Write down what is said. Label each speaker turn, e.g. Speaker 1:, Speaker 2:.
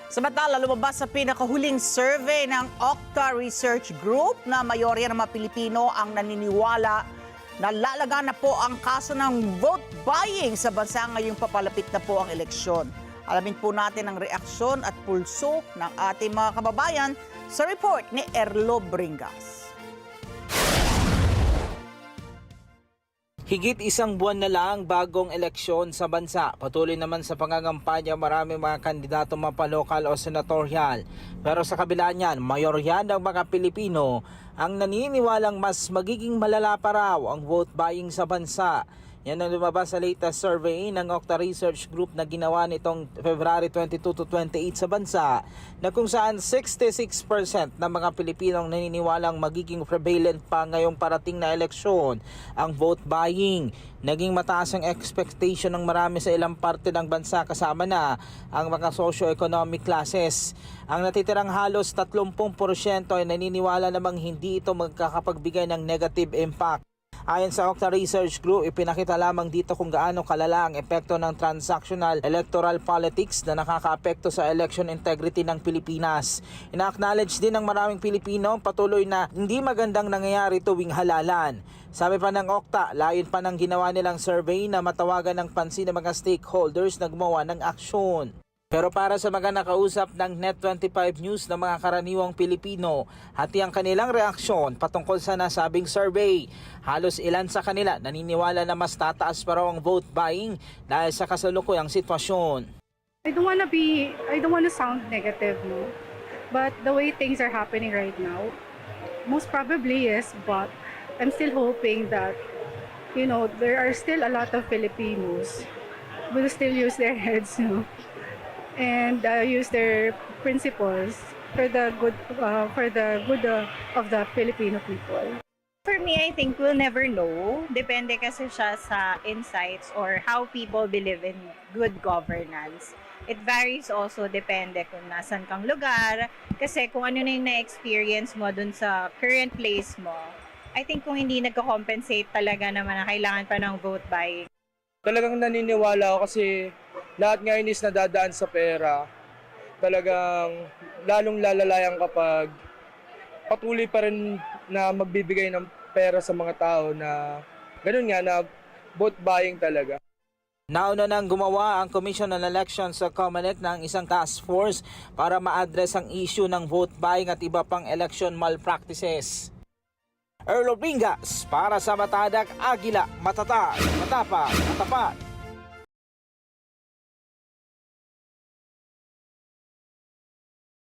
Speaker 1: Samantala, lumabas sa pinakahuling survey ng Okta Research Group na mayorya ng mga Pilipino ang naniniwala na lalaga na po ang kaso ng vote buying sa bansa ngayong papalapit na po ang eleksyon. Alamin po natin ang reaksyon at pulso ng ating mga kababayan sa report ni Erlo Bringas.
Speaker 2: Higit isang buwan na lang bagong eleksyon sa bansa. Patuloy naman sa pangangampanya maraming mga kandidato mapalokal o senatorial. Pero sa kabila niyan, mayorya ng mga Pilipino ang naniniwalang mas magiging malala pa raw ang vote buying sa bansa. Yan ang lumabas sa latest survey ng Okta Research Group na ginawa nitong February 22 to 28 sa bansa, na kung saan 66% ng mga Pilipinong naniniwalang magiging prevalent pa ngayong parating na eleksyon ang vote buying. Naging mataas ang expectation ng marami sa ilang parte ng bansa, kasama na ang mga socio-economic classes. Ang natitirang halos 30% ay naniniwala namang hindi ito magkakapagbigay ng negative impact. Ayon sa Okta Research Group, ipinakita lamang dito kung gaano kalala ang epekto ng transactional electoral politics na nakakaapekto sa election integrity ng Pilipinas. Ina-acknowledge din ng maraming Pilipino patuloy na hindi magandang nangyayari tuwing halalan. Sabi pa ng Okta, layon pa ng ginawa nilang survey na matawagan ng pansin ng mga stakeholders na gumawa ng aksyon. Pero para sa mga nakausap ng Net25 News ng mga karaniwang Pilipino, hati ang kanilang reaksyon patungkol sa nasabing survey. Halos ilan sa kanila naniniwala na mas tataas pa raw ang vote buying dahil sa kasalukuyang sitwasyon.
Speaker 3: I don't wanna sound negative, no? But the way things are happening right now, most probably yes, but I'm still hoping that, there are still a lot of Filipinos who will still use their heads, and use their principles for the good of the Filipino people.
Speaker 4: For me, I think we'll never know. Depende kasi siya sa insights or how people believe in good governance. It varies also, depende kung nasan kang lugar. Kasi kung ano na yung na-experience mo dun sa current place mo, I think kung hindi nagko-compensate talaga naman na kailangan pa ng vote buying.
Speaker 5: Talagang naniniwala ako kasi lahat ngayon is nadadaan sa pera. Talagang lalong lalalayan kapag patuloy pa rin na magbibigay ng pera sa mga tao na ganun nga, na vote buying talaga.
Speaker 2: Nauna nang gumawa ang Commission on Elections sa COMELEC ng isang task force para ma-address ang issue ng vote buying at iba pang election malpractices. Erlo Bringas para sa Matadak Agila, matatag, matapang, matapat.